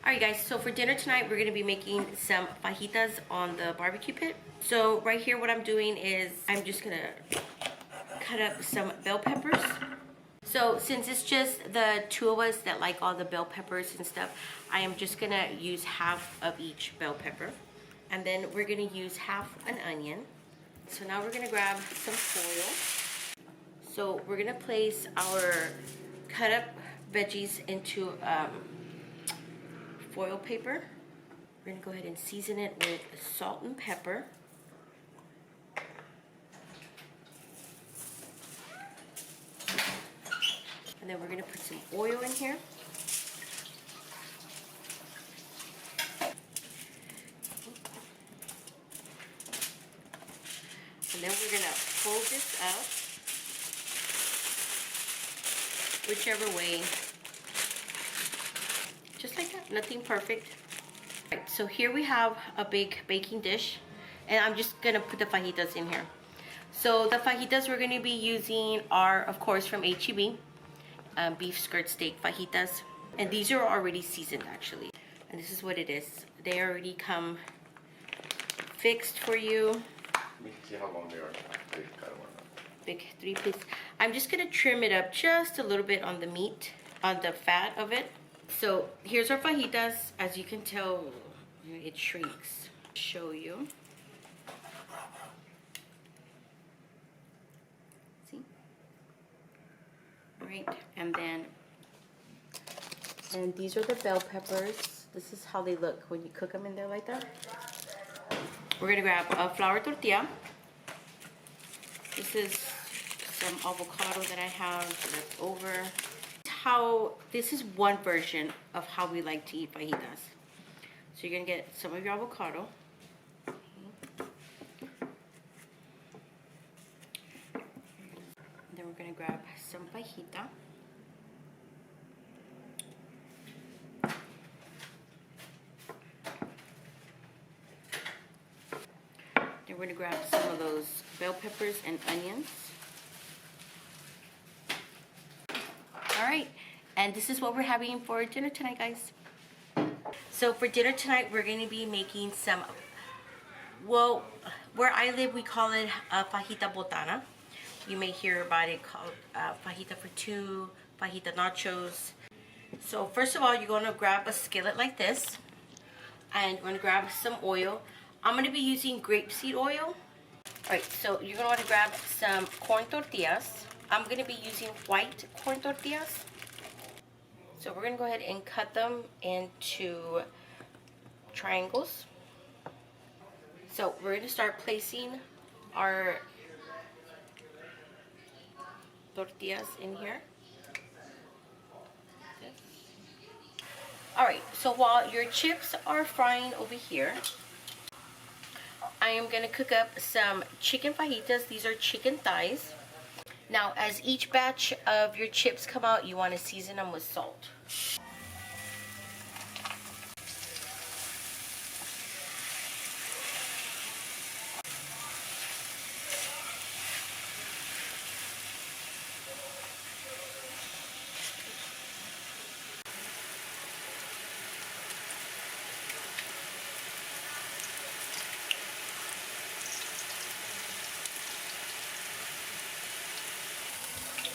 Alright guys, so for dinner tonight we're going to be making some fajitas on the barbecue pit. So right here what I'm doing is I'm just going to cut up some bell peppers. So since it's just the two of us that like all the bell peppers and stuff, I am just going to use half of each bell pepper. And then we're going to use half an onion. So now we're going to grab some foil. So we're going to place our cut up veggies into foil paper. We're going to go ahead and season it with salt and pepper. And then we're going to put some oil in here. And then we're going to fold this up whichever way. Just like that, nothing perfect. Right, so here we have a big baking dish, and I'm just gonna put the fajitas in here. So the fajitas we're gonna be using are, of course, from H-E-B, beef skirt steak fajitas, and these are already seasoned actually. And this is what it is. They already come fixed for you. We can see how long they are. Big 3-piece. I'm just gonna trim it up just a little bit on the meat, on the fat of it. So here's our fajitas. As you can tell, it shrinks. Show you. See? All right, and these are the bell peppers. This is how they look when you cook them in there like that. We're gonna grab a flour tortilla. This is some avocado that I have left over. This is one version of how we like to eat fajitas. So you're gonna get some of your avocado. And then we're gonna grab some fajita. Then we're gonna grab some of those bell peppers and onions. Alright, and this is what we're having for dinner tonight, guys. So for dinner tonight, we're going to be making some, well, where I live, we call it fajita botana. You may hear about it called fajita for two, fajita nachos. So first of all, you're going to grab a skillet like this, and we're going to grab some oil. I'm going to be using grapeseed oil. Alright, so you're going to want to grab some corn tortillas. I'm going to be using white corn tortillas. So we're going to go ahead and cut them into triangles. So we're going to start placing our tortillas in here. Alright, so while your chips are frying over here, I am going to cook up some chicken fajitas. These are chicken thighs. Now, as each batch of your chips come out, you want to season them with salt.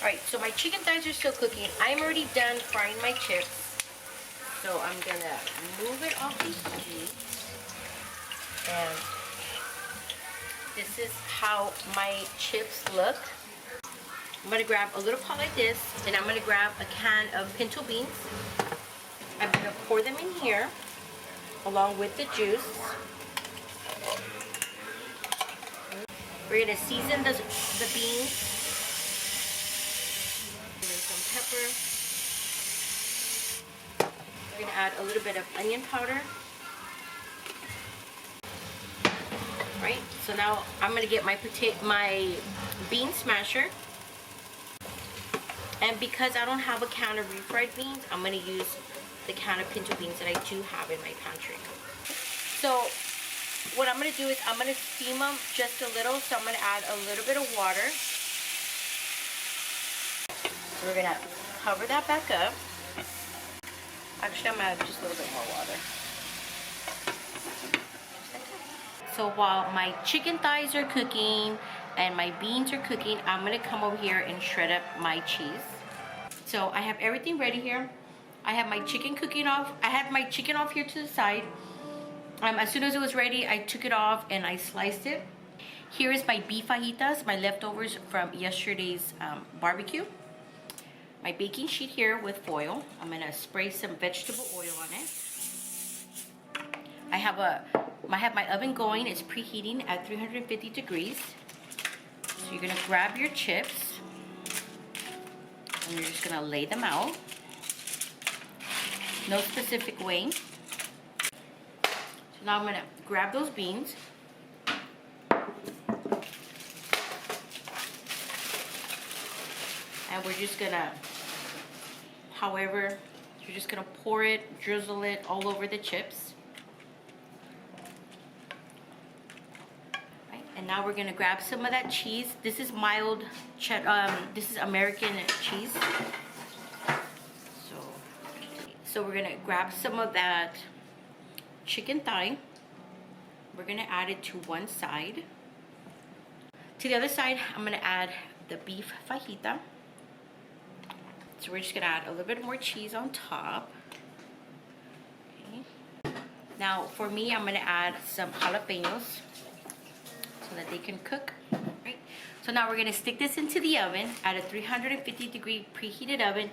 Alright, so my chicken thighs are still cooking. I'm already done frying my chips. So I'm going to move it off the heat. And this is how my chips look. I'm going to grab a little pot like this, and I'm going to grab a can of pinto beans. I'm going to pour them in here along with the juice. We're going to season the beans. Pepper. We're going to add a little bit of onion powder. Right, so now I'm going to get my bean smasher. And because I don't have a can of refried beans, I'm going to use the can of pinto beans that I do have in my pantry. So what I'm going to do is I'm going to steam them just a little. So I'm going to add a little bit of water. We're going to cover that back up. Actually, I'm gonna add just a little bit more water. So while my chicken thighs are cooking and my beans are cooking, I'm gonna come over here and shred up my cheese. So I have everything ready here. I have my chicken cooking off. I had my chicken off here to the side. As soon as it was ready, I took it off and I sliced it. Here is my beef fajitas, my leftovers from yesterday's barbecue. My baking sheet here with foil. I'm gonna spray some vegetable oil on it. I have my oven going. It's preheating at 350 degrees. So you're gonna grab your chips and you're just gonna lay them out. No specific way. So now I'm gonna grab those beans. And we're just gonna, you're just gonna pour it, drizzle it all over the chips. Right, and now we're gonna grab some of that cheese. This is mild, this is American cheese. So we're gonna grab some of that chicken thigh. We're gonna add it to one side. To the other side, I'm gonna add the beef fajita. So we're just gonna add a little bit more cheese on top. Okay. Now for me, I'm gonna add some jalapenos so that they can cook. Right. So now we're gonna stick this into the oven at a 350 degree preheated oven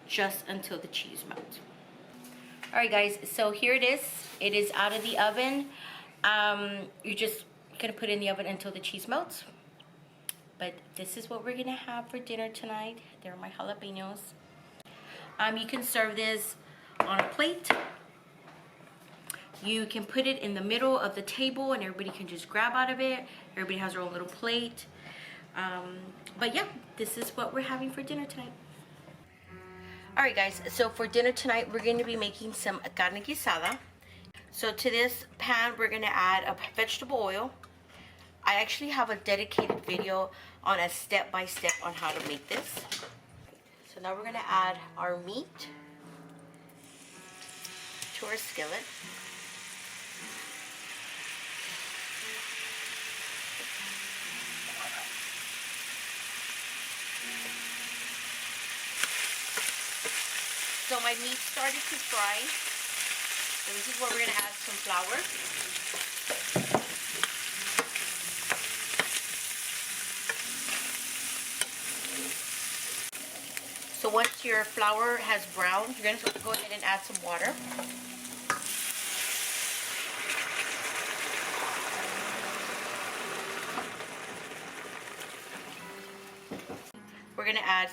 just until the cheese melts. All right, guys. So here it is. It is out of the oven. You're just gonna put it in the oven until the cheese melts. But this is what we're gonna have for dinner tonight. There are my jalapenos. You can serve this on a plate. You can put it in the middle of the table and everybody can just grab out of it. Everybody has their own little plate. But yeah, this is what we're having for dinner tonight. Alright guys, so for dinner tonight we're going to be making some carne guisada. So to this pan we're going to add a vegetable oil. I actually have a dedicated video on a step-by-step on how to make this. So now we're going to add our meat to our skillet. So my meat started to fry. So this is where we're going to add some flour. So once your flour has browned, you're going to go ahead and add some water. We're going to add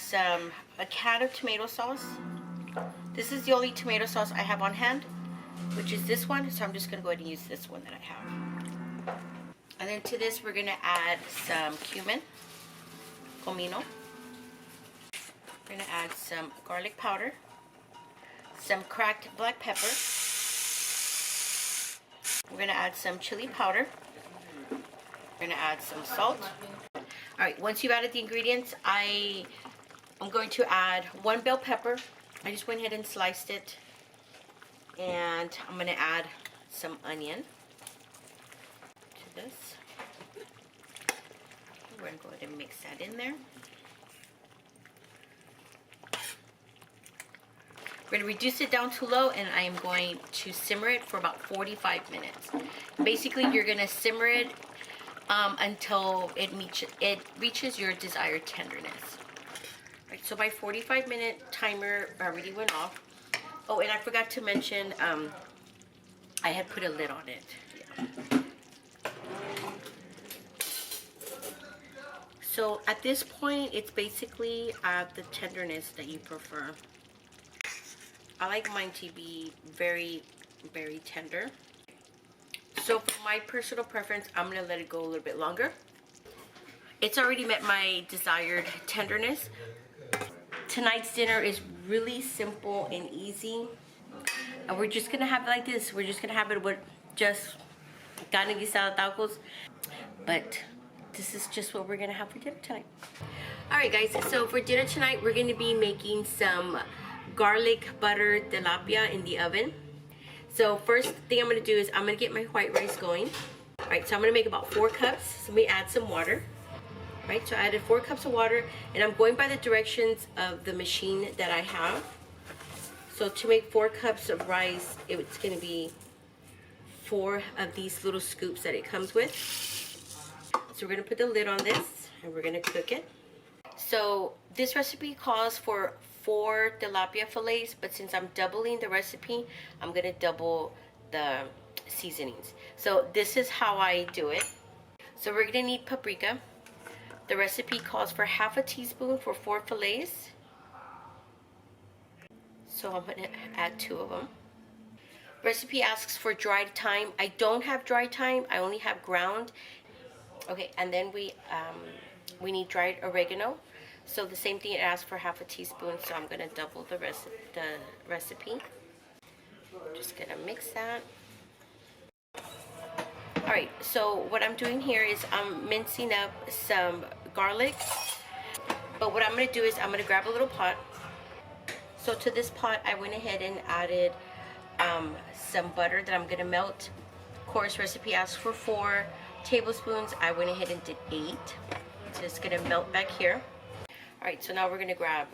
a can of tomato sauce. This is the only tomato sauce I have on hand, which is this one. So I'm just going to go ahead and use this one that I have. And then to this, we're going to add some cumin, comino. We're going to add some garlic powder, some cracked black pepper. We're going to add some chili powder. We're going to add some salt. Alright, once you've added the ingredients, I'm going to add 1 bell pepper. I just went ahead and sliced it. And I'm going to add some onion to this. We're going to go ahead and mix that in there. We're going to reduce it down to low and I am going to simmer it for about 45 minutes. Basically, you're going to simmer it until it reaches your desired tenderness. Right, so my 45-minute timer already went off. Oh, and I forgot to mention, I had put a lid on it. Yeah. So at this point, it's basically the tenderness that you prefer. I like mine to be very, very tender. So for my personal preference, I'm going to let it go a little bit longer. It's already met my desired tenderness. Tonight's dinner is really simple and easy. And we're just going to have it like this. We're just going to have it with just carne guisada tacos. But this is just what we're going to have for dinner tonight. Alright guys, so for dinner tonight, we're going to be making some garlic butter tilapia in the oven. So first thing I'm going to do is I'm going to get my white rice going. All right, so I'm going to make about 4 cups. So let me add some water. All right, so I added 4 cups of water, and I'm going by the directions of the machine that I have. So to make 4 cups of rice, it's going to be 4 of these little scoops that it comes with. So we're going to put the lid on this, and we're going to cook it. So this recipe calls for 4 tilapia fillets, but since I'm doubling the recipe, I'm going to double the seasonings. So this is how I do it. So we're going to need paprika. The recipe calls for half a teaspoon for 4 fillets. So I'm going to add 2 of them. Recipe asks for dried thyme. I don't have dried thyme. I only have ground. Okay, and then we need dried oregano. So the same thing, it asks for half a teaspoon. So I'm going to double the recipe. Just going to mix that. Alright, so what I'm doing here is I'm mincing up some garlic. But what I'm going to do is I'm going to grab a little pot. So to this pot, I went ahead and added some butter that I'm going to melt. Of course, recipe asks for 4 tablespoons. I went ahead and did 8. So it's going to melt back here. Alright, so now we're going to grab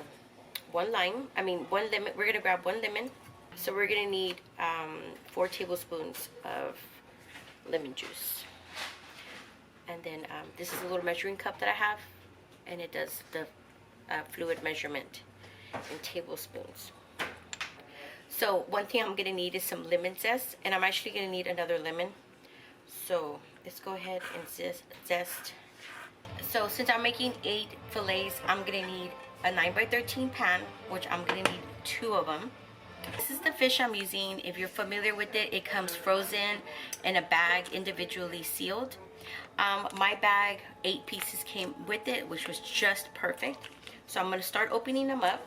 1 lemon. We're going to grab 1 lemon. So we're going to need 4 tablespoons of lemon juice. And then this is a little measuring cup that I have, and it does the fluid measurement in tablespoons. So one thing I'm going to need is some lemon zest, and I'm actually going to need another lemon. So let's go ahead and zest. So since I'm making 8 fillets, I'm going to need a 9x13 pan, which I'm going to need 2 of them. This is the fish I'm using. If you're familiar with it, it comes frozen in a bag, individually sealed. My bag, 8 pieces came with it, which was just perfect. So I'm going to start opening them up.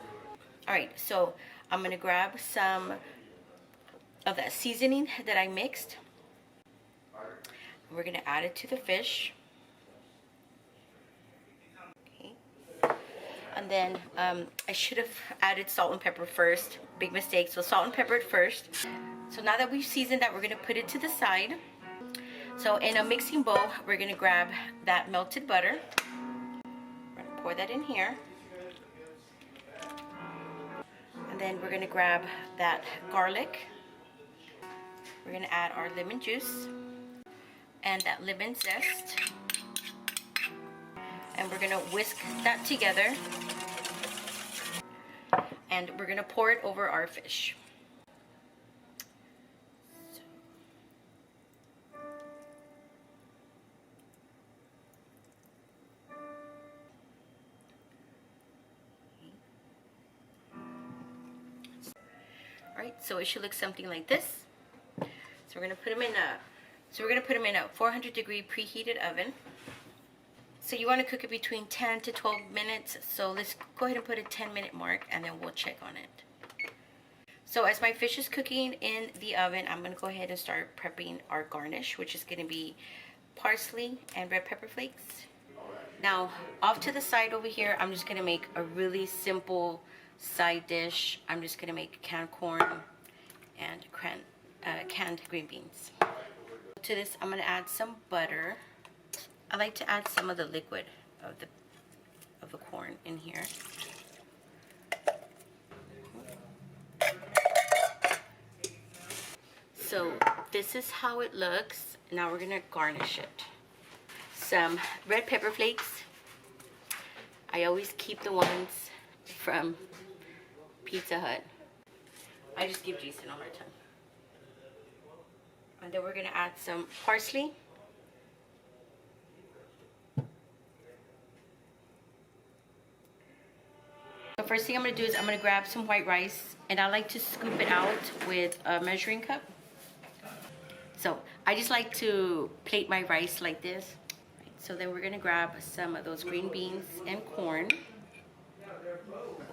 Alright, so I'm going to grab some of that seasoning that I mixed. We're going to add it to the fish. And then I should have added salt and pepper first. Big mistake. So salt and pepper first. So now that we've seasoned that, we're going to put it to the side. So in a mixing bowl, we're going to grab that melted butter. We're going to pour that in here. And then we're going to grab that garlic. We're going to add our lemon juice and that lemon zest. And we're going to whisk that together. And we're going to pour it over our fish. Alright, so it should look something like this. So we're going to put them in a 400-degree preheated oven. So you want to cook it between 10 to 12 minutes. So let's go ahead and put a 10-minute mark, and then we'll check on it. So as my fish is cooking in the oven, I'm going to go ahead and start prepping our garnish, which is going to be parsley and red pepper flakes. Now, off to the side over here, I'm just going to make a really simple side dish. I'm just going to make canned corn and canned green beans. To this, I'm going to add some butter. I like to add some of the liquid of the corn in here. So this is how it looks. Now we're gonna garnish it. Some red pepper flakes. I always keep the ones from Pizza Hut. I just give Jason a hard time. And then we're gonna add some parsley. The first thing I'm going to do is I'm going to grab some white rice, and I like to scoop it out with a measuring cup. So I just like to plate my rice like this. So then we're going to grab some of those green beans and corn.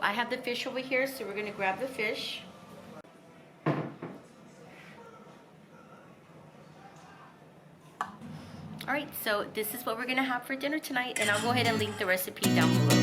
I have the fish over here, so we're going to grab the fish. Alright, so this is what we're going to have for dinner tonight, and I'll go ahead and link the recipe down below.